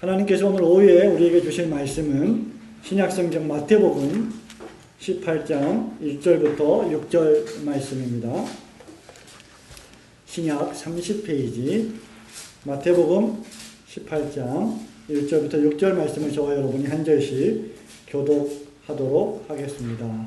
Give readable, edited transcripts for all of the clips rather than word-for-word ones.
하나님께서 오늘 오후에 우리에게 주실 말씀은 신약성경 마태복음 18장 1절부터 6절 말씀입니다. 신약 30페이지 마태복음 18장 1절부터 6절 말씀을 저와 여러분이 한 절씩 교독하도록 하겠습니다.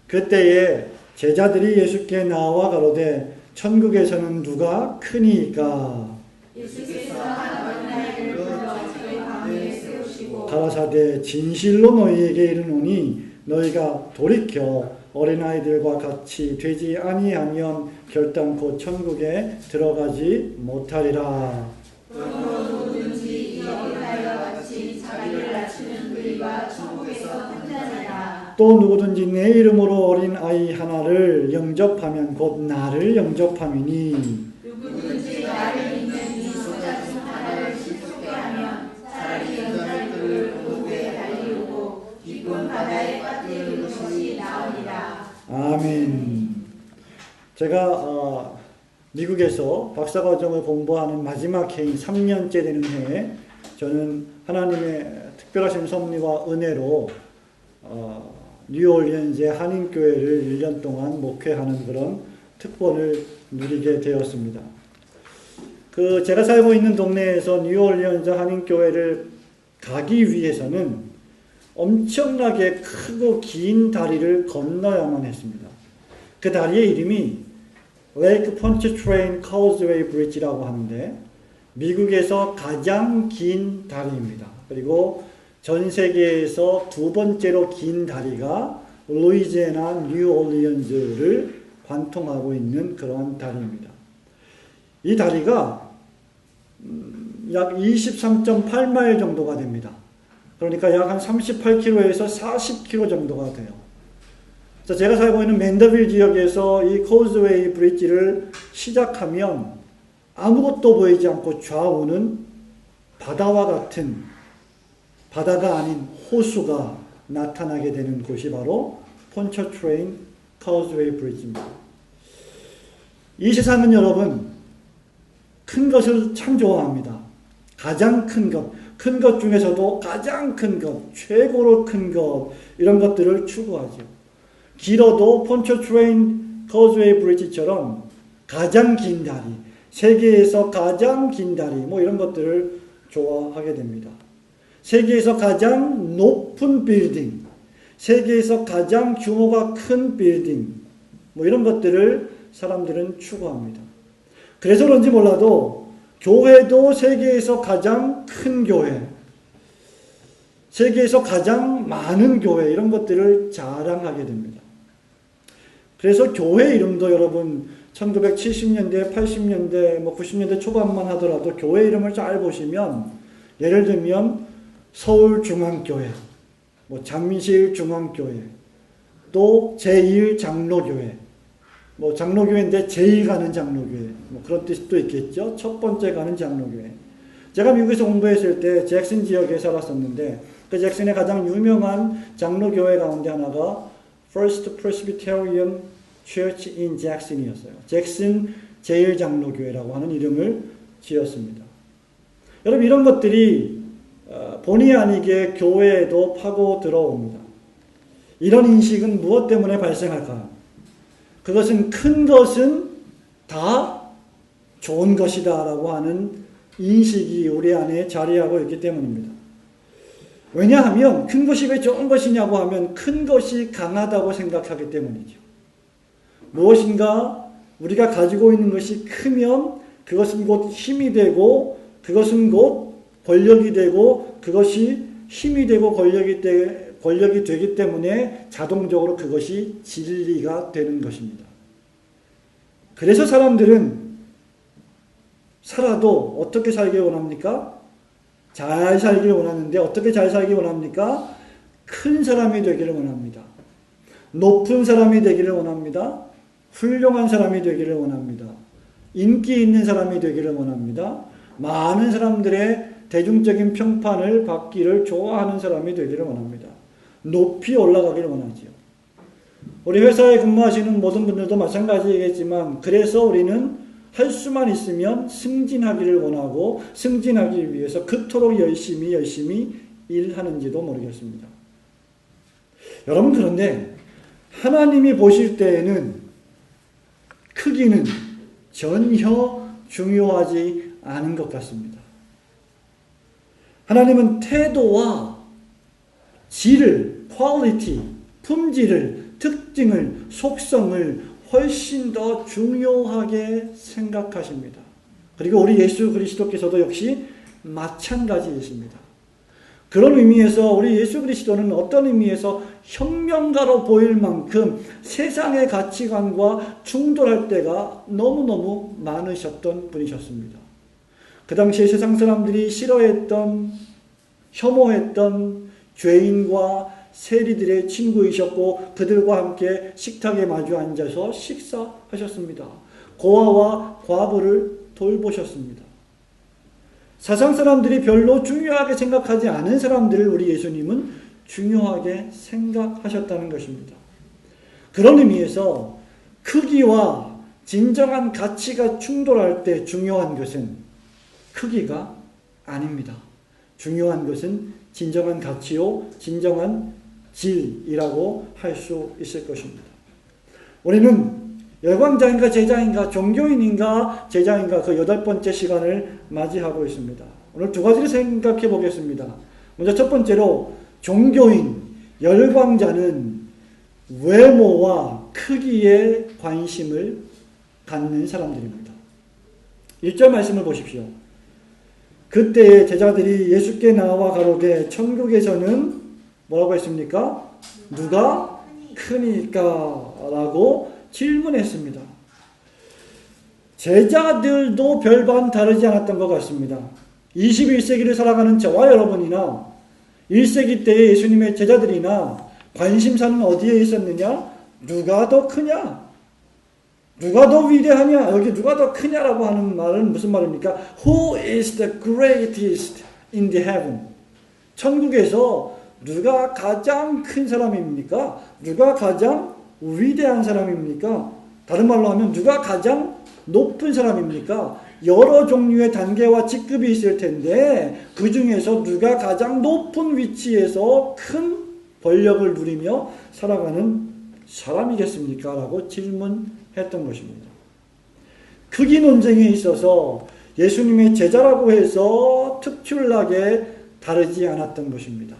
그때에 제자들이 예수께 나와 가로되 천국에서는 누가 크니이까? 예수께서 한 어린아이를 불러 저희 가운데 세우시고 가라사대 진실로 너희에게 이르노니 너희가 돌이켜 어린아이들과 같이 되지 아니하면 결단코 천국에 들어가지 못하리라. 누구든지 이 어린아이와 같이 자기를 낮추는 그이가 천국에서 혼자니라. 또 누구든지 내 이름으로 어린아이 하나를 영접하면 곧 나를 영접함이니 누구든지 나를 믿는 이 소자 중 하나를 실족게 하면 차라리 연달들을 고구에 달리우고 깊은 바다에 빠뜨리는 것이 나으리라. 아멘. 제가 미국에서 박사과정을 공부하는 마지막 해인 3년째 되는 해에 저는 하나님의 특별하신 섭리와 은혜로 뉴올리언즈의 한인교회를 1년 동안 목회하는 그런 특권을 누리게 되었습니다. 제가 살고 있는 동네에서 뉴올리언즈 한인교회를 가기 위해서는 엄청나게 크고 긴 다리를 건너야만 했습니다. 그 다리의 이름이 레이크 펀치트레인 카우즈웨이 브리지라고 하는데 미국에서 가장 긴 다리입니다. 그리고 전 세계에서 두 번째로 긴 다리가 루이지애나 뉴올리언즈를 관통하고 있는 그런 다리입니다. 이 다리가 약 23.8마일 정도가 됩니다. 그러니까 약 한 38km에서 40km 정도가 돼요. 그래서 제가 살고 있는 맨더빌 지역에서 이 코즈웨이 브릿지를 시작하면 아무것도 보이지 않고 좌우는 바다와 같은, 바다가 아닌 호수가 나타나게 되는 곳이 바로 폰처트레인 카우즈웨이 브릿지입니다. 이 세상은 여러분 큰 것을 참 좋아합니다. 가장 큰 것, 큰 것 중에서도 가장 큰 것, 최고로 큰 것, 이런 것들을 추구하죠. 길어도 폰처트레인 카우즈웨이 브릿지처럼 가장 긴 다리, 세계에서 가장 긴 다리, 뭐 이런 것들을 좋아하게 됩니다. 세계에서 가장 높은 빌딩, 세계에서 가장 규모가 큰 빌딩, 뭐 이런 것들을 사람들은 추구합니다. 그래서 그런지 몰라도 교회도 세계에서 가장 큰 교회, 세계에서 가장 많은 교회, 이런 것들을 자랑하게 됩니다. 그래서 교회 이름도 여러분 1970년대, 80년대, 90년대 초반만 하더라도 교회 이름을 잘 보시면 예를 들면 서울중앙교회, 잠실중앙교회, 또 제1장로교회, 장로교회인데 제일 가는 장로교회, 그런 뜻도 있겠죠. 첫 번째 가는 장로교회. 제가 미국에서 공부했을 때 잭슨 지역에 살았었는데 그 잭슨의 가장 유명한 장로교회 가운데 하나가 First Presbyterian Church in Jackson이었어요. 잭슨 제1장로교회라고 하는 이름을 지었습니다. 여러분 이런 것들이 본의 아니게 교회에도 파고 들어옵니다. 이런 인식은 무엇 때문에 발생할까요? 그것은 큰 것은 다 좋은 것이다 라고 하는 인식이 우리 안에 자리하고 있기 때문입니다. 왜냐하면 큰 것이 왜 좋은 것이냐고 하면 큰 것이 강하다고 생각하기 때문이죠. 무엇인가 우리가 가지고 있는 것이 크면 그것은 곧 힘이 되고 그것은 곧 권력이 되고 그것이 힘이 되고 권력이 되기 때문에 자동적으로 그것이 진리가 되는 것입니다. 그래서 사람들은 살아도 어떻게 살길 원합니까? 잘 살길 원하는데 어떻게 잘 살길 원합니까? 큰 사람이 되기를 원합니다. 높은 사람이 되기를 원합니다. 훌륭한 사람이 되기를 원합니다. 인기 있는 사람이 되기를 원합니다. 많은 사람들의 대중적인 평판을 받기를 좋아하는 사람이 되기를 원합니다. 높이 올라가기를 원하지요. 우리 회사에 근무하시는 모든 분들도 마찬가지겠지만 그래서 우리는 할 수만 있으면 승진하기를 원하고 승진하기 위해서 그토록 열심히 일하는지도 모르겠습니다. 여러분, 그런데 하나님이 보실 때에는 크기는 전혀 중요하지 않은 것 같습니다. 하나님은 태도와 질을, 퀄리티, 품질을, 특징을, 속성을 훨씬 더 중요하게 생각하십니다. 그리고 우리 예수 그리스도께서도 역시 마찬가지이십니다. 그런 의미에서 우리 예수 그리스도는 어떤 의미에서 혁명가로 보일 만큼 세상의 가치관과 충돌할 때가 너무너무 많으셨던 분이셨습니다. 그 당시에 세상 사람들이 싫어했던, 혐오했던 죄인과 세리들의 친구이셨고 그들과 함께 식탁에 마주 앉아서 식사하셨습니다. 고아와 과부를 돌보셨습니다. 세상 사람들이 별로 중요하게 생각하지 않은 사람들을 우리 예수님은 중요하게 생각하셨다는 것입니다. 그런 의미에서 크기와 진정한 가치가 충돌할 때 중요한 것은 크기가 아닙니다. 중요한 것은 진정한 가치요, 진정한 질이라고 할 수 있을 것입니다. 우리는 열광자인가 제자인가, 종교인인가 제자인가, 그 8번째 시간을 맞이하고 있습니다. 오늘 두 가지를 생각해 보겠습니다. 먼저 첫 번째로 종교인, 열광자는 외모와 크기에 관심을 갖는 사람들입니다. 1절 말씀을 보십시오. 그때의 제자들이 예수께 나와 가로되 천국에서는 뭐라고 했습니까? 누가 크니까? 라고 질문했습니다. 제자들도 별반 다르지 않았던 것 같습니다. 21세기를 살아가는 저와 여러분이나 1세기 때의 예수님의 제자들이나 관심사는 어디에 있었느냐? 누가 더 크냐? 누가 더 위대하냐? 여기 누가 더 크냐라고 하는 말은 무슨 말입니까? Who is the greatest in the heaven? 천국에서 누가 가장 큰 사람입니까? 누가 가장 위대한 사람입니까? 다른 말로 하면 누가 가장 높은 사람입니까? 여러 종류의 단계와 직급이 있을 텐데 그 중에서 누가 가장 높은 위치에서 큰 권력을 누리며 살아가는 사람이겠습니까? 라고 질문했던 것입니다. 크기 논쟁에 있어서 예수님의 제자라고 해서 특출나게 다르지 않았던 것입니다.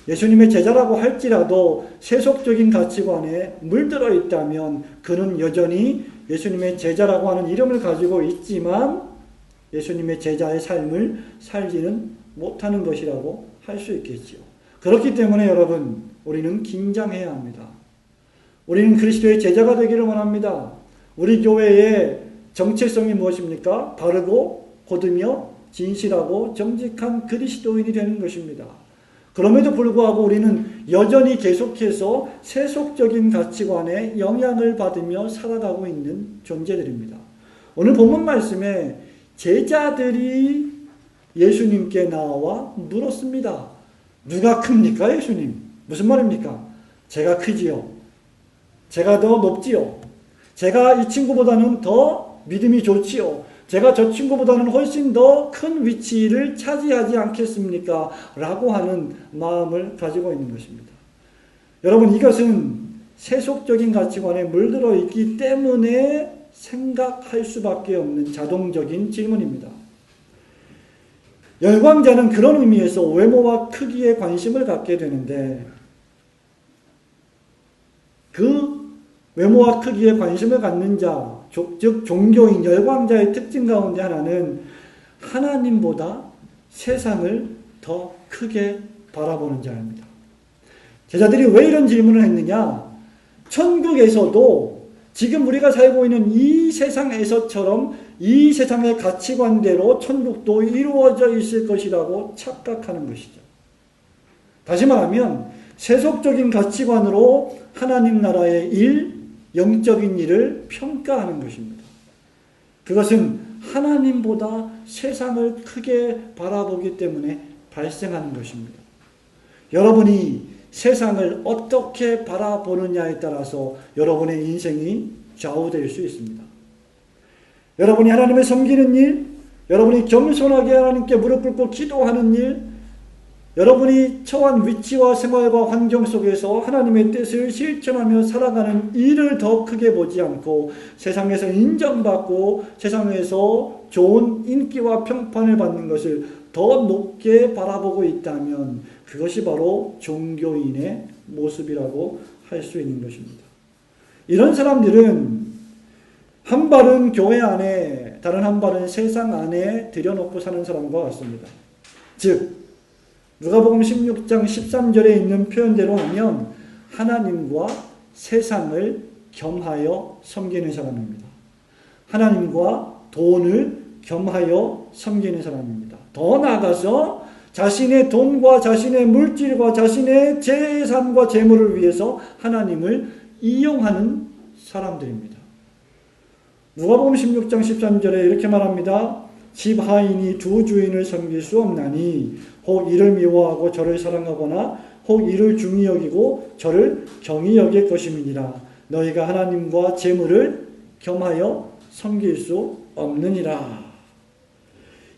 예수님의 제자라고 할지라도 세속적인 가치관에 물들어 있다면 그는 여전히 예수님의 제자라고 하는 이름을 가지고 있지만 예수님의 제자의 삶을 살지는 못하는 것이라고 할 수 있겠지요. 그렇기 때문에 여러분, 우리는 긴장해야 합니다. 우리는 그리스도의 제자가 되기를 원합니다. 우리 교회의 정체성이 무엇입니까? 바르고 곧으며 진실하고 정직한 그리스도인이 되는 것입니다. 그럼에도 불구하고 우리는 여전히 계속해서 세속적인 가치관에 영향을 받으며 살아가고 있는 존재들입니다. 오늘 본문 말씀에 제자들이 예수님께 나와 물었습니다. 누가 큽니까, 예수님? 무슨 말입니까? 제가 크지요. 제가 더 높지요. 제가 이 친구보다는 더 믿음이 좋지요. 제가 저 친구보다는 훨씬 더 큰 위치를 차지하지 않겠습니까? 라고 하는 마음을 가지고 있는 것입니다. 여러분, 이것은 세속적인 가치관에 물들어 있기 때문에 생각할 수밖에 없는 자동적인 질문입니다. 열광자는 그런 의미에서 외모와 크기에 관심을 갖게 되는데 그 외모와 크기에 관심을 갖는 자, 즉 종교인, 열광자의 특징 가운데 하나는 하나님보다 세상을 더 크게 바라보는 자입니다. 제자들이 왜 이런 질문을 했느냐? 천국에서도 지금 우리가 살고 있는 이 세상에서처럼 이 세상의 가치관대로 천국도 이루어져 있을 것이라고 착각하는 것이죠. 다시 말하면 세속적인 가치관으로 하나님 나라의 일, 영적인 일을 평가하는 것입니다. 그것은 하나님보다 세상을 크게 바라보기 때문에 발생하는 것입니다. 여러분이 세상을 어떻게 바라보느냐에 따라서 여러분의 인생이 좌우될 수 있습니다. 여러분이 하나님을 섬기는 일, 여러분이 겸손하게 하나님께 무릎 꿇고 기도하는 일, 여러분이 처한 위치와 생활과 환경 속에서 하나님의 뜻을 실천하며 살아가는 일을 더 크게 보지 않고 세상에서 인정받고 세상에서 좋은 인기와 평판을 받는 것을 더 높게 바라보고 있다면 그것이 바로 종교인의 모습이라고 할 수 있는 것입니다. 이런 사람들은 한 발은 교회 안에, 다른 한 발은 세상 안에 들여놓고 사는 사람과 같습니다. 즉 누가복음 16장 13절에 있는 표현대로 하면 하나님과 세상을 겸하여 섬기는 사람입니다. 하나님과 돈을 겸하여 섬기는 사람입니다. 더 나아가서 자신의 돈과 자신의 물질과 자신의 재산과 재물을 위해서 하나님을 이용하는 사람들입니다. 누가복음 16장 13절에 이렇게 말합니다. 집 하인이 두 주인을 섬길 수 없나니 혹 이를 미워하고 저를 사랑하거나 혹 이를 중히 여기고 저를 경히 여길 것임이니라. 너희가 하나님과 재물을 겸하여 섬길 수 없느니라.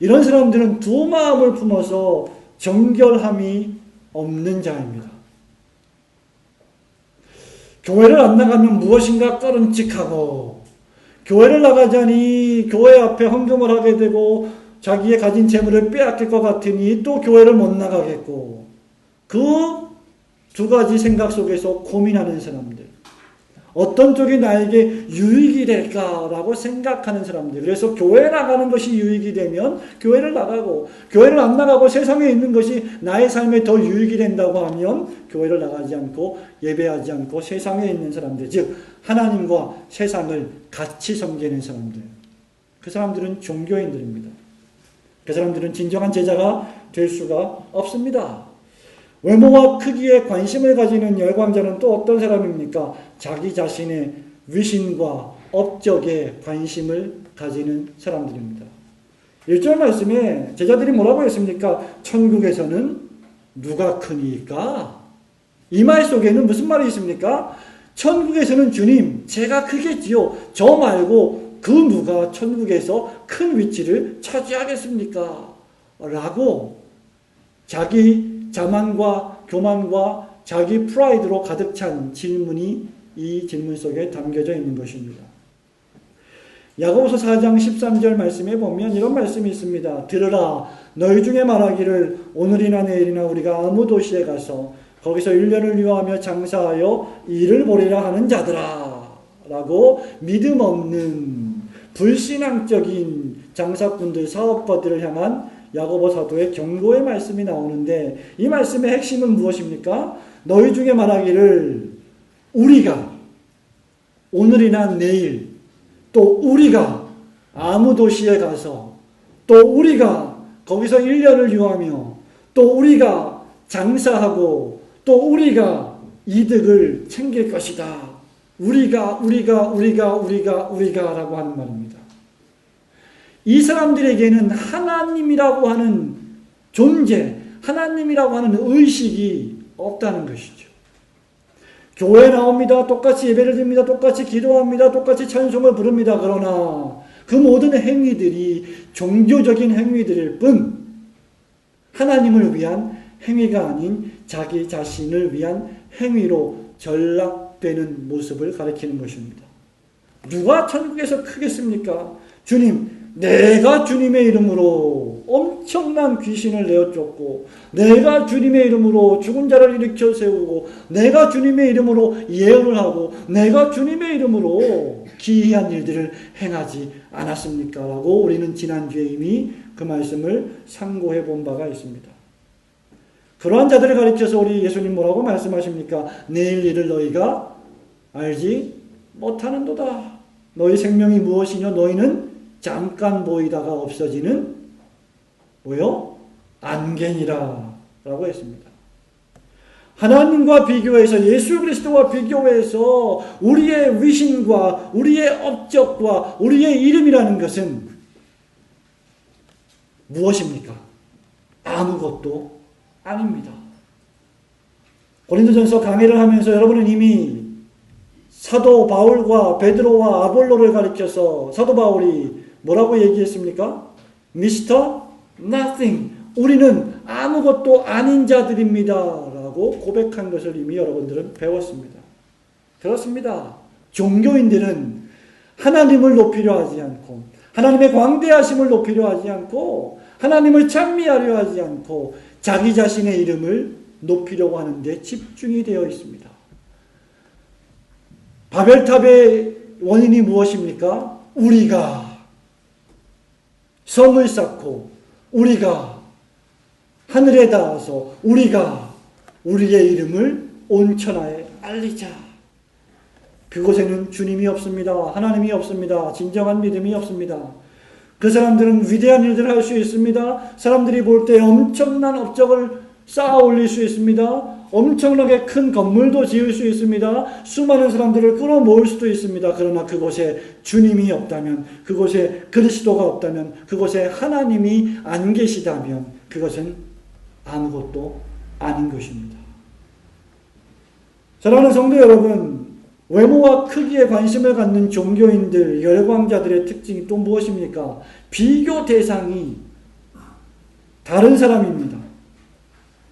이런 사람들은 두 마음을 품어서 정결함이 없는 자입니다. 교회를 안 나가면 무엇인가 꺼름칙하고, 교회를 나가자니 교회 앞에 헌금을 하게 되고 자기의 가진 재물을 빼앗길 것 같으니 또 교회를 못 나가겠고, 그 두 가지 생각 속에서 고민하는 사람들, 어떤 쪽이 나에게 유익이 될까라고 생각하는 사람들. 그래서 교회 나가는 것이 유익이 되면 교회를 나가고, 교회를 안 나가고 세상에 있는 것이 나의 삶에 더 유익이 된다고 하면 교회를 나가지 않고 예배하지 않고 세상에 있는 사람들, 즉 하나님과 세상을 같이 섬기는 사람들, 그 사람들은 종교인들입니다. 그 사람들은 진정한 제자가 될 수가 없습니다. 외모와 크기에 관심을 가지는 열광자는 또 어떤 사람입니까? 자기 자신의 위신과 업적에 관심을 가지는 사람들입니다. 1절 말씀에 제자들이 뭐라고 했습니까? 천국에서는 누가 크니까? 이 말 속에는 무슨 말이 있습니까? 천국에서는 주님, 제가 크겠지요. 저 말고 그 누가 천국에서 큰 위치를 차지하겠습니까? 라고 자기 자만과 교만과 자기 프라이드로 가득 찬 질문이 이 질문 속에 담겨져 있는 것입니다. 야고보서 4장 13절 말씀에 보면 이런 말씀이 있습니다. 들으라, 너희 중에 말하기를 오늘이나 내일이나 우리가 아무 도시에 가서 거기서 1년을 유하며 장사하여 일을 벌이라 하는 자들아 라고 믿음 없는 불신앙적인 장사꾼들, 사업가들을 향한 야고보 사도의 경고의 말씀이 나오는데, 이 말씀의 핵심은 무엇입니까? 너희 중에 말하기를 우리가 오늘이나 내일, 또 우리가 아무 도시에 가서, 또 우리가 거기서 1년을 유하며, 또 우리가 장사하고, 또 우리가 이득을 챙길 것이다. 우리가 라고 하는 말입니다. 이 사람들에게는 하나님이라고 하는 존재, 하나님이라고 하는 의식이 없다는 것이죠. 교회에 나옵니다. 똑같이 예배를 드립니다. 똑같이 기도합니다. 똑같이 찬송을 부릅니다. 그러나 그 모든 행위들이 종교적인 행위들일 뿐 하나님을 위한 행위가 아닌 자기 자신을 위한 행위로 전락되는 모습을 가리키는 것입니다. 누가 천국에서 크겠습니까? 주님, 내가 주님의 이름으로 엄청난 귀신을 내어 쫓고, 내가 주님의 이름으로 죽은 자를 일으켜 세우고, 내가 주님의 이름으로 예언을 하고, 내가 주님의 이름으로 기이한 일들을 행하지 않았습니까? 라고 우리는 지난주에 이미 그 말씀을 상고해 본 바가 있습니다. 그러한 자들을 가리켜서 우리 예수님 뭐라고 말씀하십니까? 내일 일을 너희가 알지 못하는도다. 너희 생명이 무엇이냐? 너희는 잠깐 보이다가 없어지는 뭐요? 안개니라 라고 했습니다. 하나님과 비교해서, 예수 그리스도와 비교해서 우리의 위신과 우리의 업적과 우리의 이름이라는 것은 무엇입니까? 아무것도 아닙니다. 고린도전서 강의를 하면서 여러분은 이미 사도 바울과 베드로와 아볼로를 가리켜서 사도 바울이 뭐라고 얘기했습니까? 미스터 Nothing. 우리는 아무것도 아닌 자들입니다. 라고 고백한 것을 이미 여러분들은 배웠습니다. 그렇습니다. 종교인들은 하나님을 높이려 하지 않고 하나님의 광대하심을 높이려 하지 않고 하나님을 찬미하려 하지 않고 자기 자신의 이름을 높이려고 하는데 집중이 되어 있습니다. 바벨탑의 원인이 무엇입니까? 우리가 성을 쌓고 우리가 하늘에 닿아서 우리가 우리의 이름을 온 천하에 알리자. 그곳에는 주님이 없습니다. 하나님이 없습니다. 진정한 믿음이 없습니다. 그 사람들은 위대한 일들을 할 수 있습니다. 사람들이 볼 때 엄청난 업적을 쌓아 올릴 수 있습니다. 엄청나게 큰 건물도 지을 수 있습니다. 수많은 사람들을 끌어모을 수도 있습니다. 그러나 그곳에 주님이 없다면, 그곳에 그리스도가 없다면, 그곳에 하나님이 안 계시다면 그것은 아무것도 아닌 것입니다. 사랑하는 성도 여러분, 외모와 크기에 관심을 갖는 종교인들, 열광자들의 특징이 또 무엇입니까? 비교 대상이 다른 사람입니다.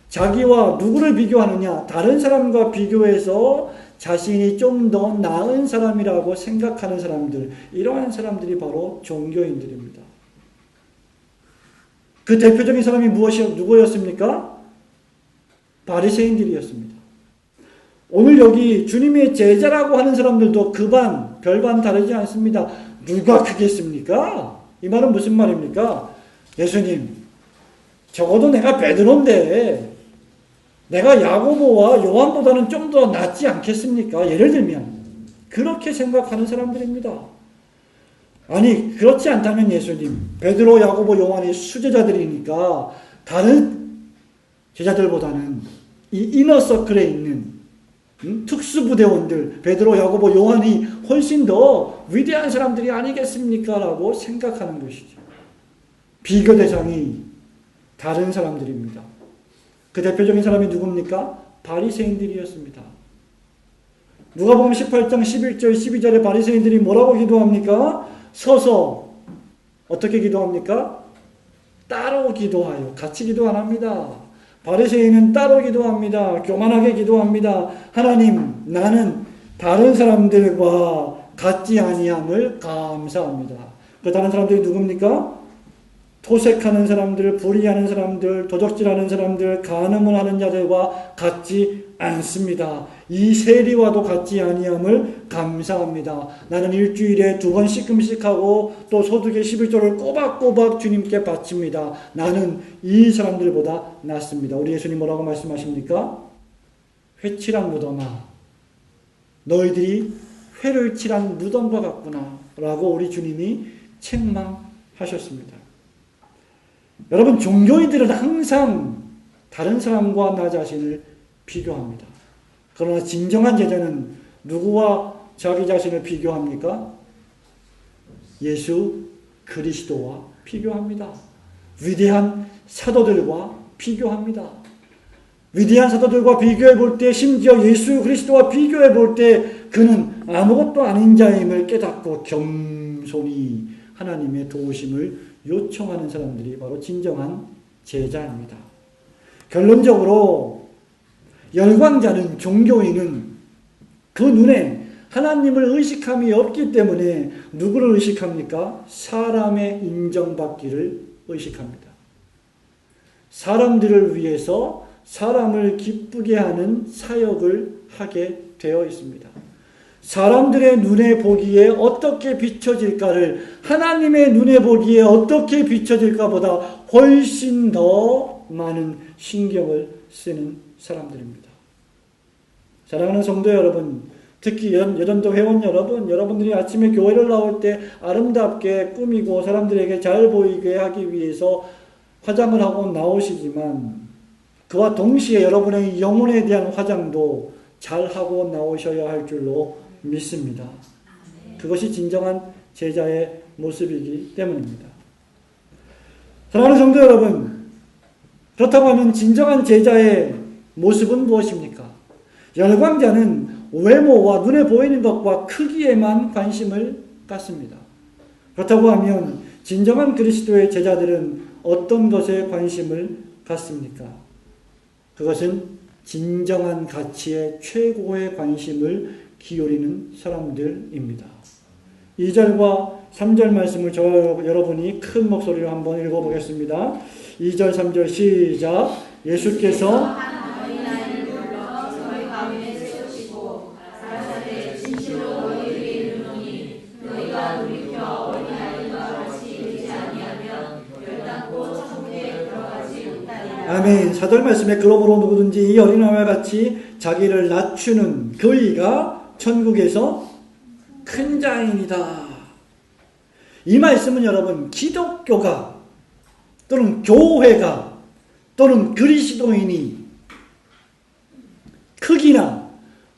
자기와 누구를 비교하느냐? 다른 사람과 비교해서 자신이 좀 더 나은 사람이라고 생각하는 사람들, 이러한 사람들이 바로 종교인들입니다. 그 대표적인 사람이 누구였습니까? 바리새인들이었습니다. 오늘 여기 주님의 제자라고 하는 사람들도 별반 다르지 않습니다. 누가 크겠습니까? 이 말은 무슨 말입니까? 예수님, 적어도 내가 베드로인데 내가 야고보와 요한보다는 좀 더 낫지 않겠습니까? 예를 들면 그렇게 생각하는 사람들입니다. 아니, 그렇지 않다면 예수님, 베드로, 야고보, 요한이 수제자들이니까 다른 제자들보다는 이 이너서클에 있는 특수부대원들, 베드로, 야고보, 요한이 훨씬 더 위대한 사람들이 아니겠습니까? 라고 생각하는 것이죠. 비교 대상이 다른 사람들입니다. 그 대표적인 사람이 누굽니까? 바리새인들이었습니다. 누가복음 18장 11절 12절에 바리새인들이 뭐라고 기도합니까? 서서 어떻게 기도합니까? 따로 기도하여. 같이 기도 안 합니다. 바리새인은 따로 기도합니다. 교만하게 기도합니다. 하나님, 나는 다른 사람들과 같지 아니함을 감사합니다. 그 다른 사람들이 누굽니까? 토색하는 사람들, 불의하는 사람들, 도적질하는 사람들, 간음을 하는 자들과 같지 않습니다. 이 세리와도 같지 아니함을 감사합니다. 나는 일주일에 2번씩 금식하고 또 소득의 11조를 꼬박꼬박 주님께 바칩니다. 나는 이 사람들보다 낫습니다. 우리 예수님 뭐라고 말씀하십니까? 회칠한 무덤아, 너희들이 회를 칠한 무덤과 같구나 라고 우리 주님이 책망하셨습니다. 여러분, 종교인들은 항상 다른 사람과 나 자신을 비교합니다. 그러나 진정한 제자는 누구와 자기 자신을 비교합니까? 예수 그리스도와 비교합니다. 위대한 사도들과 비교합니다. 위대한 사도들과 비교해 볼 때, 심지어 예수 그리스도와 비교해 볼 때 그는 아무것도 아닌 자임을 깨닫고 겸손히 하나님의 도우심을 요청하는 사람들이 바로 진정한 제자입니다. 결론적으로 열광자는, 종교인은 그 눈에 하나님을 의식함이 없기 때문에 누구를 의식합니까? 사람의 인정받기를 의식합니다. 사람들을 위해서 사람을 기쁘게 하는 사역을 하게 되어 있습니다. 사람들의 눈에 보기에 어떻게 비춰질까를 하나님의 눈에 보기에 어떻게 비춰질까보다 훨씬 더 많은 신경을 쓰는 사람들입니다. 사랑하는 성도 여러분, 특히 여전도 회원 여러분, 여러분들이 아침에 교회를 나올 때 아름답게 꾸미고 사람들에게 잘 보이게 하기 위해서 화장을 하고 나오시지만 그와 동시에 여러분의 영혼에 대한 화장도 잘하고 나오셔야 할 줄로 믿습니다. 그것이 진정한 제자의 모습이기 때문입니다. 사랑하는 성도 여러분, 그렇다고 하면 진정한 제자의 모습은 무엇입니까? 열광자는 외모와 눈에 보이는 것과 크기에만 관심을 갖습니다. 그렇다고 하면 진정한 그리스도의 제자들은 어떤 것에 관심을 갖습니까? 그것은 진정한 가치에 최고의 관심을 기울이는 사람들입니다. 2절과 3절 말씀을 여러분이 큰 목소리로 한번 읽어보겠습니다. 2절 3절 시작. 예수께서 아멘. 4절 말씀에 그러므로 누구든지 이 어린아이와 같이 자기를 낮추는 그이가 천국에서 큰 자인이다. 이 말씀은 여러분 기독교가 또는 교회가 또는 그리스도인이 크기나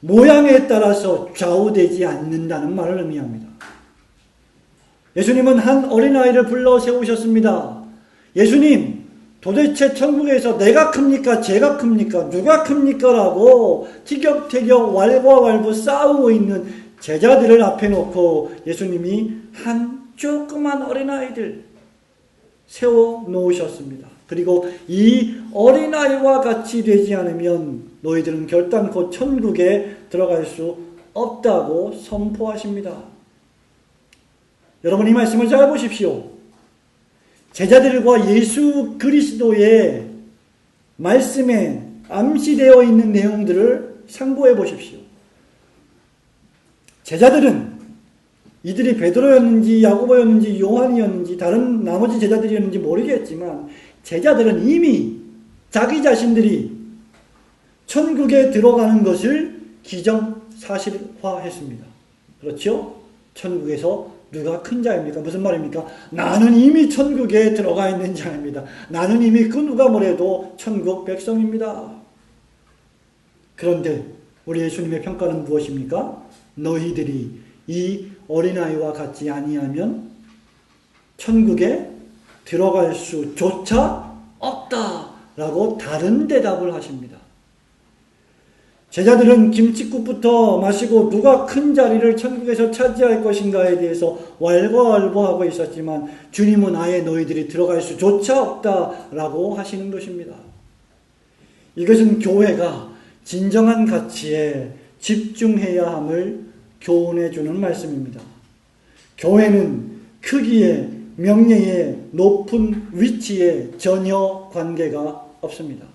모양에 따라서 좌우되지 않는다는 말을 의미합니다. 예수님은 한 어린아이를 불러 세우셨습니다. 예수님, 도대체 천국에서 내가 큽니까? 제가 큽니까? 누가 큽니까? 라고 티격태격 왈가왈부 싸우고 있는 제자들을 앞에 놓고 예수님이 한 조그만 어린아이들 세워놓으셨습니다. 그리고 이 어린아이와 같이 되지 않으면 너희들은 결단코 천국에 들어갈 수 없다고 선포하십니다. 여러분 이 말씀을 잘 보십시오. 제자들과 예수 그리스도의 말씀에 암시되어 있는 내용들을 상고해 보십시오. 제자들은 이들이 베드로였는지 야고보였는지 요한이었는지 다른 나머지 제자들이었는지 모르겠지만 제자들은 이미 자기 자신들이 천국에 들어가는 것을 기정사실화했습니다. 그렇죠? 천국에서 누가 큰 자입니까? 무슨 말입니까? 나는 이미 천국에 들어가 있는 자입니다. 나는 이미 그 누가 뭐래도 천국 백성입니다. 그런데 우리 예수님의 평가는 무엇입니까? 너희들이 이 어린아이와 같지 아니하면 천국에 들어갈 수조차 없다라고 다른 대답을 하십니다. 제자들은 김칫국부터 마시고 누가 큰 자리를 천국에서 차지할 것인가에 대해서 왈가왈부하고 있었지만 주님은 아예 너희들이 들어갈 수조차 없다라고 하시는 것입니다. 이것은 교회가 진정한 가치에 집중해야 함을 교훈해 주는 말씀입니다. 교회는 크기에, 명예에, 높은 위치에 전혀 관계가 없습니다.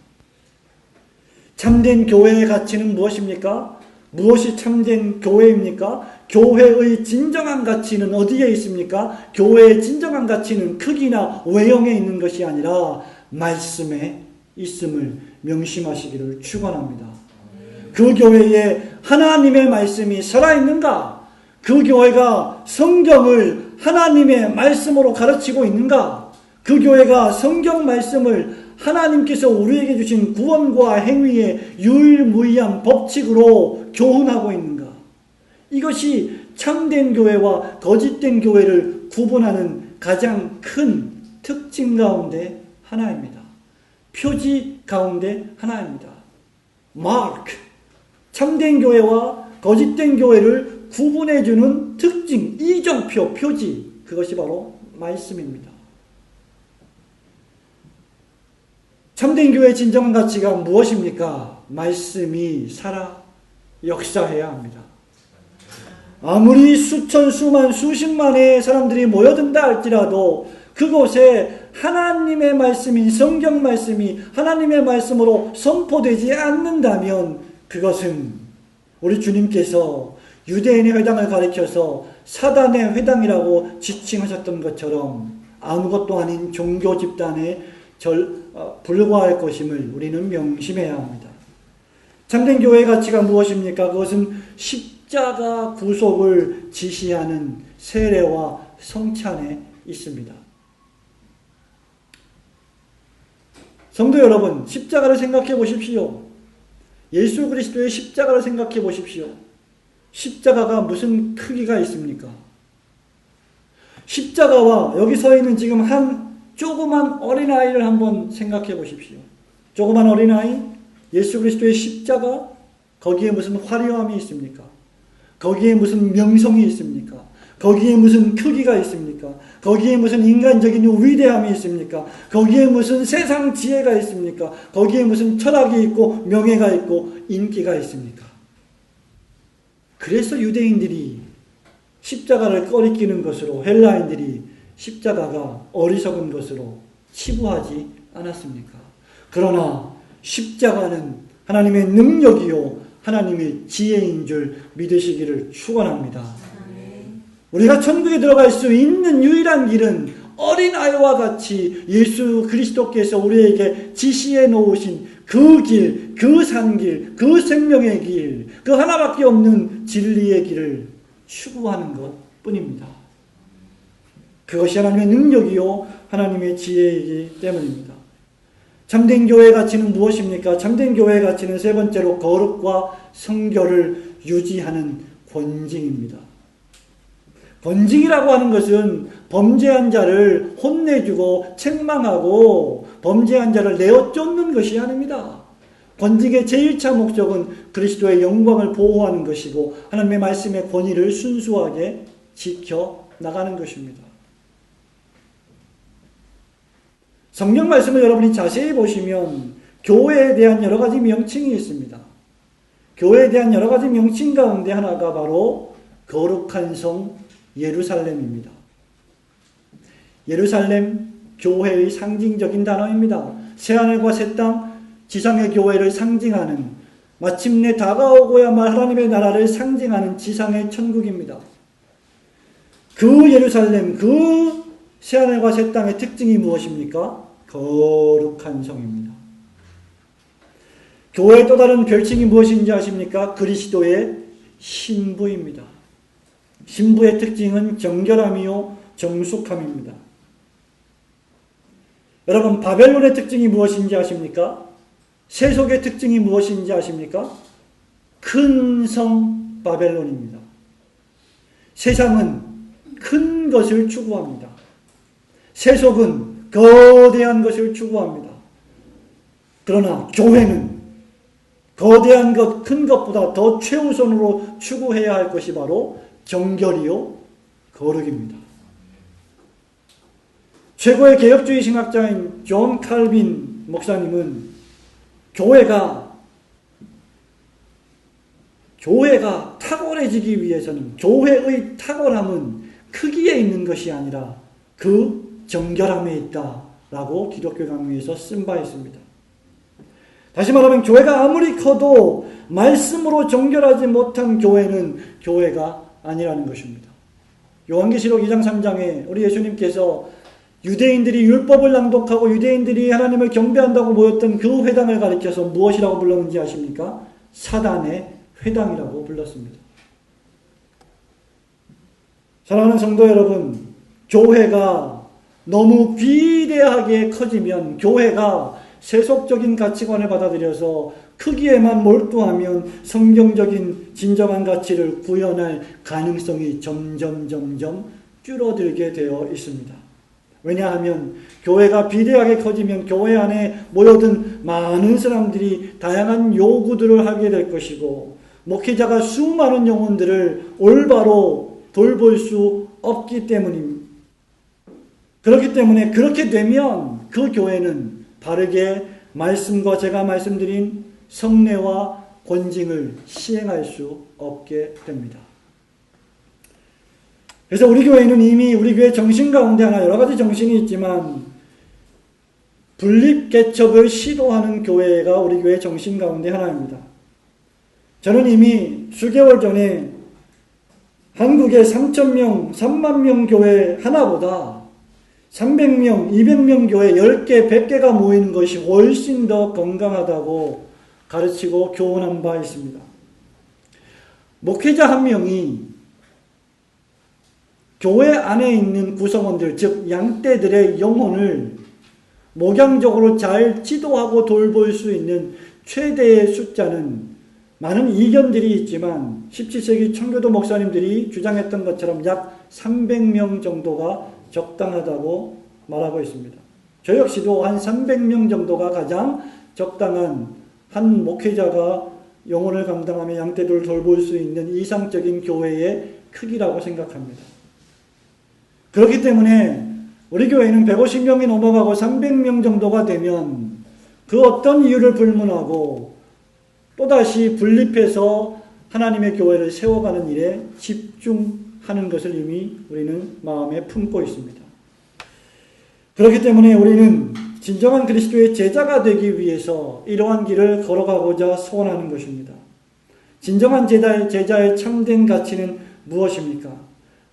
참된 교회의 가치는 무엇입니까? 무엇이 참된 교회입니까? 교회의 진정한 가치는 어디에 있습니까? 교회의 진정한 가치는 크기나 외형에 있는 것이 아니라 말씀에 있음을 명심하시기를 축원합니다. 그 교회에 하나님의 말씀이 살아있는가? 그 교회가 성경을 하나님의 말씀으로 가르치고 있는가? 그 교회가 성경 말씀을 하나님께서 우리에게 주신 구원과 행위의 유일무이한 법칙으로 교훈하고 있는가? 이것이 참된 교회와 거짓된 교회를 구분하는 가장 큰 특징 가운데 하나입니다. 표지 가운데 하나입니다. 마크, 참된 교회와 거짓된 교회를 구분해주는 특징, 이정표, 표지, 그것이 바로 말씀입니다. 참된 교회의 진정한 가치가 무엇입니까? 말씀이 살아 역사해야 합니다. 아무리 수천, 수만, 수십만의 사람들이 모여든다 할지라도 그곳에 하나님의 말씀인 성경 말씀이 하나님의 말씀으로 선포되지 않는다면 그것은 우리 주님께서 유대인의 회당을 가리켜서 사단의 회당이라고 지칭하셨던 것처럼 아무것도 아닌 종교 집단에 불과할 것임을 우리는 명심해야 합니다. 참된 교회의 가치가 무엇입니까? 그것은 십자가 구속을 지시하는 세례와 성찬에 있습니다. 성도 여러분, 십자가를 생각해 보십시오. 예수 그리스도의 십자가를 생각해 보십시오. 십자가가 무슨 크기가 있습니까? 십자가와 여기 서 있는 지금 한 조그만 어린아이를 한번 생각해 보십시오. 조그만 어린아이, 예수 그리스도의 십자가, 거기에 무슨 화려함이 있습니까? 거기에 무슨 명성이 있습니까? 거기에 무슨 크기가 있습니까? 거기에 무슨 인간적인 위대함이 있습니까? 거기에 무슨 세상 지혜가 있습니까? 거기에 무슨 철학이 있고 명예가 있고 인기가 있습니까? 그래서 유대인들이 십자가를 꺼리끼는 것으로 헬라인들이 십자가가 어리석은 것으로 치부하지 않았습니까? 그러나 십자가는 하나님의 능력이요 하나님의 지혜인 줄 믿으시기를 축원합니다. 우리가 천국에 들어갈 수 있는 유일한 길은 어린아이와 같이 예수 그리스도께서 우리에게 지시해 놓으신 그 길, 그 산길, 그 생명의 길, 그 하나밖에 없는 진리의 길을 추구하는 것 뿐입니다. 그것이 하나님의 능력이요 하나님의 지혜이기 때문입니다. 참된 교회의 가치는 무엇입니까? 참된 교회의 가치는 세 번째로 거룩과 성결을 유지하는 권징입니다. 권징이라고 하는 것은 범죄한 자를 혼내주고 책망하고 범죄한 자를 내어 쫓는 것이 아닙니다. 권징의 제1차 목적은 그리스도의 영광을 보호하는 것이고 하나님의 말씀의 권위를 순수하게 지켜나가는 것입니다. 성경 말씀을 여러분이 자세히 보시면 교회에 대한 여러 가지 명칭이 있습니다. 교회에 대한 여러 가지 명칭 가운데 하나가 바로 거룩한 성 예루살렘입니다. 예루살렘 교회의 상징적인 단어입니다. 새하늘과 새 땅, 지상의 교회를 상징하는 마침내 다가오고야만 하나님의 나라를 상징하는 지상의 천국입니다. 그 예루살렘, 그 새하늘과 새 땅의 특징이 무엇입니까? 거룩한 성입니다. 교회의 또 다른 별칭이 무엇인지 아십니까? 그리스도의 신부입니다. 신부의 특징은 정결함이요 정숙함입니다. 여러분 바벨론의 특징이 무엇인지 아십니까? 세속의 특징이 무엇인지 아십니까? 큰 성 바벨론입니다. 세상은 큰 것을 추구합니다. 세속은 거대한 것을 추구합니다. 그러나 교회는 거대한 것, 큰 것보다 더 최우선으로 추구해야 할 것이 바로 정결이요 거룩입니다. 최고의 개혁주의 신학자인 존 칼빈 목사님은 교회가 탁월해지기 위해서는 교회의 탁월함은 크기에 있는 것이 아니라 그 정결함에 있다라고 기독교 강의에서 쓴 바 있습니다. 다시 말하면 교회가 아무리 커도 말씀으로 정결하지 못한 교회는 교회가 아니라는 것입니다. 요한계시록 2장 3장에 우리 예수님께서 유대인들이 율법을 낭독하고 유대인들이 하나님을 경배한다고 모였던 그 회당을 가리켜서 무엇이라고 불렀는지 아십니까? 사단의 회당이라고 불렀습니다. 사랑하는 성도 여러분, 교회가 너무 비대하게 커지면, 교회가 세속적인 가치관을 받아들여서 크기에만 몰두하면 성경적인 진정한 가치를 구현할 가능성이 점점 줄어들게 되어 있습니다. 왜냐하면 교회가 비대하게 커지면 교회 안에 모여든 많은 사람들이 다양한 요구들을 하게 될 것이고 목회자가 수많은 영혼들을 올바로 돌볼 수 없기 때문입니다. 그렇기 때문에 그렇게 되면 그 교회는 바르게 말씀과 제가 말씀드린 성례와 권징을 시행할 수 없게 됩니다. 그래서 우리 교회는 이미 우리 교회 정신 가운데 하나 여러 가지 정신이 있지만 분립개척을 시도하는 교회가 우리 교회 정신 가운데 하나입니다. 저는 이미 수개월 전에 한국의 3,000명, 3만 명 교회 하나보다 300명, 200명 교회 10개, 100개가 모이는 것이 훨씬 더 건강하다고 가르치고 교훈한 바 있습니다. 목회자 한 명이 교회 안에 있는 구성원들, 즉 양떼들의 영혼을 목양적으로 잘 지도하고 돌볼 수 있는 최대의 숫자는 많은 이견들이 있지만 17세기 청교도 목사님들이 주장했던 것처럼 약 300명 정도가 적당하다고 말하고 있습니다. 저 역시도 한 300명 정도가 가장 적당한 한 목회자가 영혼을 감당하며 양떼들을 돌볼 수 있는 이상적인 교회의 크기라고 생각합니다. 그렇기 때문에 우리 교회는 150명이 넘어가고 300명 정도가 되면 그 어떤 이유를 불문하고 또다시 분립해서 하나님의 교회를 세워가는 일에 집중하는 것을 이미 우리는 마음에 품고 있습니다. 그렇기 때문에 우리는 진정한 그리스도의 제자가 되기 위해서 이러한 길을 걸어가고자 소원하는 것입니다. 진정한 제자의 참된 가치는 무엇입니까?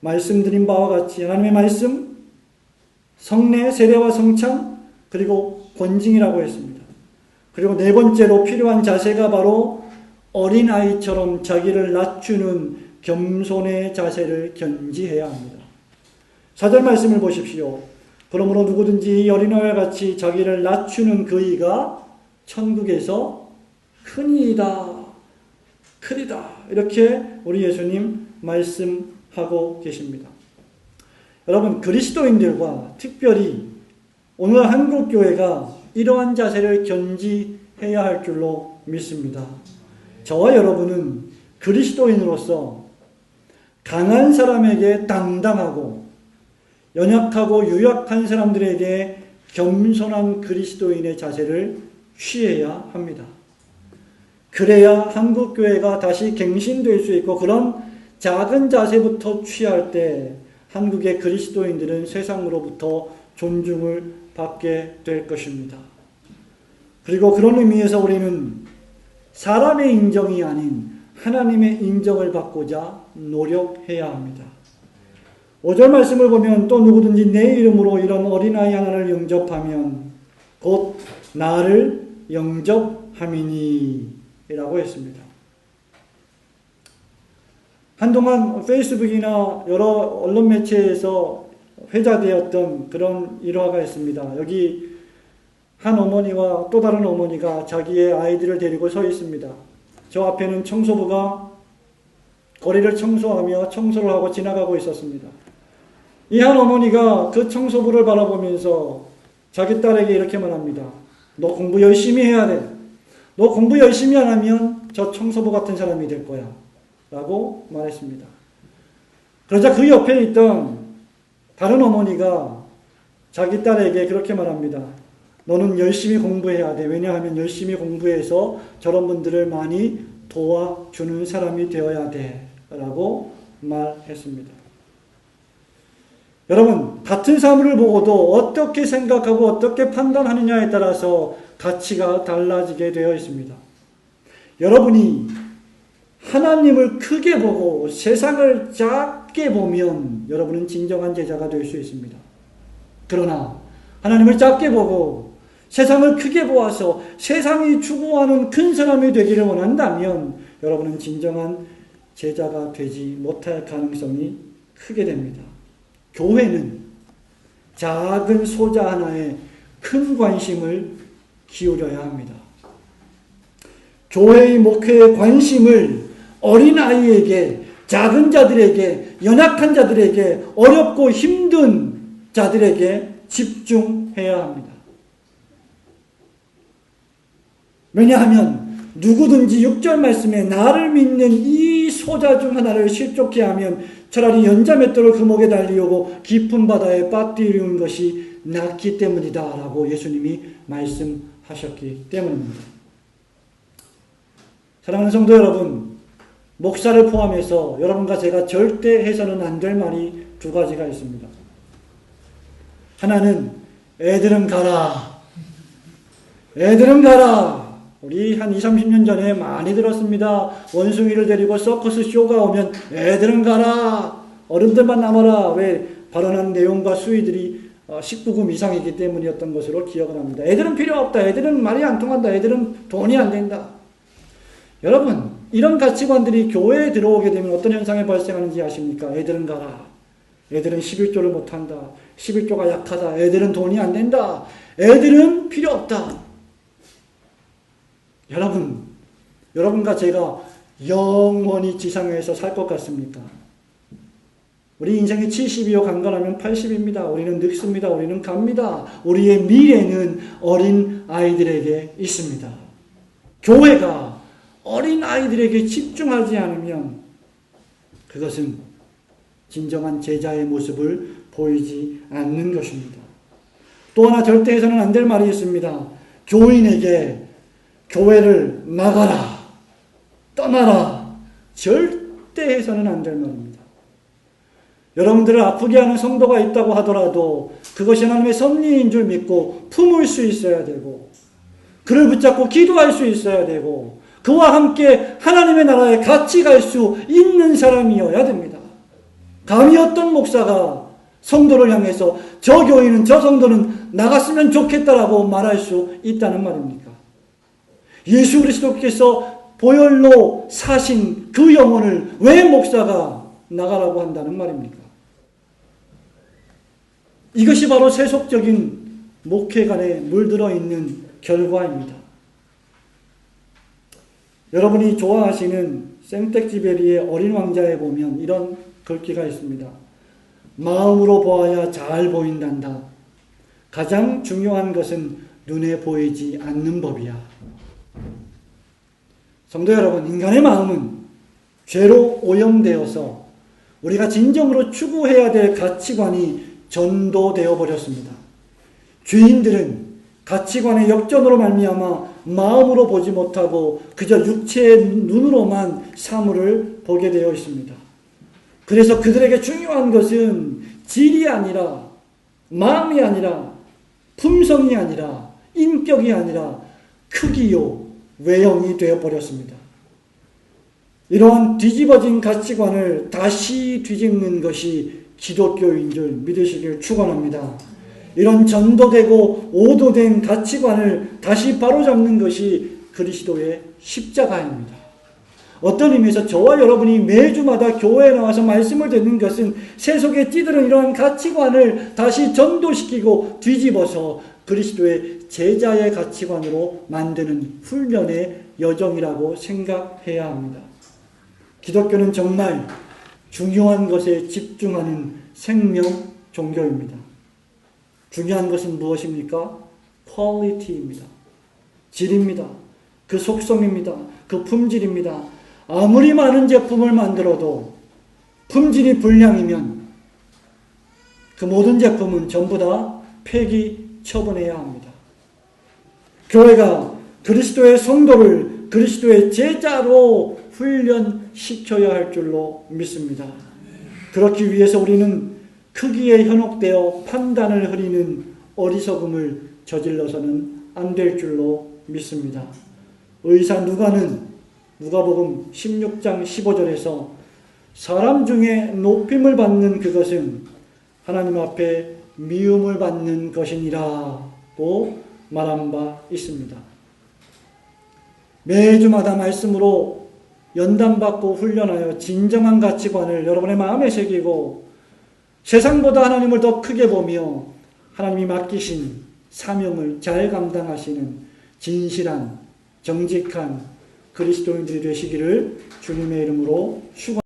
말씀드린 바와 같이 하나님의 말씀, 성례, 세례와 성찬, 그리고 권징이라고 했습니다. 그리고 네 번째로 필요한 자세가 바로 어린아이처럼 자기를 낮추는 겸손의 자세를 견지해야 합니다. 4절 말씀을 보십시오. 그러므로 누구든지 이 어린아이와 같이 자기를 낮추는 그이가 천국에서 크니이다. 크리다. 이렇게 우리 예수님 말씀하고 계십니다. 여러분, 그리스도인들과 특별히 오늘 한국교회가 이러한 자세를 견지해야 할 줄로 믿습니다. 저와 여러분은 그리스도인으로서 강한 사람에게 당당하고 연약하고 유약한 사람들에게 겸손한 그리스도인의 자세를 취해야 합니다. 그래야 한국교회가 다시 갱신될 수 있고 그런 작은 자세부터 취할 때 한국의 그리스도인들은 세상으로부터 존중을 받게 될 것입니다. 그리고 그런 의미에서 우리는 사람의 인정이 아닌 하나님의 인정을 받고자 노력해야 합니다. 5절 말씀을 보면 또 누구든지 내 이름으로 이런 어린아이 하나를 영접하면 곧 나를 영접함이니 라고 했습니다. 한동안 페이스북이나 여러 언론 매체에서 회자되었던 그런 일화가 있습니다. 여기 한 어머니와 또 다른 어머니가 자기의 아이들을 데리고 서 있습니다. 저 앞에는 청소부가 거리를 청소하며 청소를 하고 지나가고 있었습니다. 이 한 어머니가 그 청소부를 바라보면서 자기 딸에게 이렇게 말합니다. 너 공부 열심히 해야 돼. 너 공부 열심히 안 하면 저 청소부 같은 사람이 될 거야. 라고 말했습니다. 그러자 그 옆에 있던 다른 어머니가 자기 딸에게 그렇게 말합니다. 너는 열심히 공부해야 돼. 왜냐하면 열심히 공부해서 저런 분들을 많이 도와주는 사람이 되어야 돼. 라고 말했습니다. 여러분, 같은 사물을 보고도 어떻게 생각하고 어떻게 판단하느냐에 따라서 가치가 달라지게 되어 있습니다. 여러분이 하나님을 크게 보고 세상을 작게 보면 여러분은 진정한 제자가 될 수 있습니다. 그러나 하나님을 작게 보고 세상을 크게 보아서 세상이 추구하는 큰 사람이 되기를 원한다면 여러분은 진정한 제자가 되지 못할 가능성이 크게 됩니다. 교회는 작은 소자 하나에 큰 관심을 기울여야 합니다. 교회의 목회의 관심을 어린아이에게, 작은 자들에게, 연약한 자들에게, 어렵고 힘든 자들에게 집중해야 합니다. 왜냐하면 누구든지 6절 말씀에 나를 믿는 이 소자 중 하나를 실족케 하면 차라리 연자맷돌을 그 목에 달리우고 깊은 바다에 빠뜨리는 것이 낫기 때문이다 라고 예수님이 말씀하셨기 때문입니다. 사랑하는 성도 여러분, 목사를 포함해서 여러분과 제가 절대 해서는 안 될 말이 두 가지가 있습니다. 하나는 애들은 가라. 애들은 가라. 우리 한 20, 30년 전에 많이 들었습니다. 원숭이를 데리고 서커스 쇼가 오면 애들은 가라. 어른들만 남아라. 왜? 발언한 내용과 수위들이 19금 이상이기 때문이었던 것으로 기억을 합니다. 애들은 필요 없다. 애들은 말이 안 통한다. 애들은 돈이 안 된다. 여러분, 이런 가치관들이 교회에 들어오게 되면 어떤 현상이 발생하는지 아십니까? 애들은 가라. 애들은 11조를 못한다. 11조가 약하다. 애들은 돈이 안 된다. 애들은 필요 없다. 여러분과 제가 영원히 지상에서 살 것 같습니까? 우리 인생이 70이요 강건하면 80입니다. 우리는 늙습니다. 우리는 갑니다. 우리의 미래는 어린 아이들에게 있습니다. 교회가 어린 아이들에게 집중하지 않으면 그것은 진정한 제자의 모습을 보이지 않는 것입니다. 또 하나 절대 해서는 안 될 말이 있습니다. 교인에게 교회를 나가라, 떠나라, 절대 해서는 안 될 말입니다. 여러분들을 아프게 하는 성도가 있다고 하더라도 그것이 하나님의 섭리인 줄 믿고 품을 수 있어야 되고, 그를 붙잡고 기도할 수 있어야 되고, 그와 함께 하나님의 나라에 같이 갈 수 있는 사람이어야 됩니다. 감히 어떤 목사가 성도를 향해서 저 교인은, 저 성도는 나갔으면 좋겠다라고 말할 수 있다는 말입니까? 예수 그리스도께서 보혈로 사신 그 영혼을 왜 목사가 나가라고 한다는 말입니까? 이것이 바로 세속적인 목회관에 물들어 있는 결과입니다. 여러분이 좋아하시는 생텍쥐베리의 어린 왕자에 보면 이런 글귀가 있습니다. 마음으로 보아야 잘 보인단다. 가장 중요한 것은 눈에 보이지 않는 법이야. 성도 여러분, 인간의 마음은 죄로 오염되어서 우리가 진정으로 추구해야 될 가치관이 전도되어 버렸습니다. 죄인들은 가치관의 역전으로 말미암아 마음으로 보지 못하고 그저 육체의 눈으로만 사물을 보게 되어 있습니다. 그래서 그들에게 중요한 것은 질이 아니라, 마음이 아니라, 품성이 아니라, 인격이 아니라 크기요, 외형이 되어버렸습니다. 이러한 뒤집어진 가치관을 다시 뒤집는 것이 기독교인 줄 믿으시길 축원합니다. 이런 전도되고 오도된 가치관을 다시 바로잡는 것이 그리스도의 십자가입니다. 어떤 의미에서 저와 여러분이 매주마다 교회에 나와서 말씀을 듣는 것은 세속에 찌들은 이러한 가치관을 다시 전도시키고 뒤집어서 그리스도의 제자의 가치관으로 만드는 훈련의 여정이라고 생각해야 합니다. 기독교는 정말 중요한 것에 집중하는 생명 종교입니다. 중요한 것은 무엇입니까? 퀄리티입니다. 질입니다. 그 속성입니다. 그 품질입니다. 아무리 많은 제품을 만들어도 품질이 불량이면 그 모든 제품은 전부 다 폐기 처분해야 합니다. 교회가 그리스도의 성도를 그리스도의 제자로 훈련시켜야 할 줄로 믿습니다. 그렇기 위해서 우리는 크기에 현혹되어 판단을 흐리는 어리석음을 저질러서는 안 될 줄로 믿습니다. 의사 누가는 누가복음 16장 15절에서 사람 중에 높임을 받는 그것은 하나님 앞에 미움을 받는 것이니라고 말한 바 있습니다. 매주마다 말씀으로 연단받고 훈련하여 진정한 가치관을 여러분의 마음에 새기고 세상보다 하나님을 더 크게 보며 하나님이 맡기신 사명을 잘 감당하시는 진실한 정직한 그리스도인들이 되시기를 주님의 이름으로 축원합니다.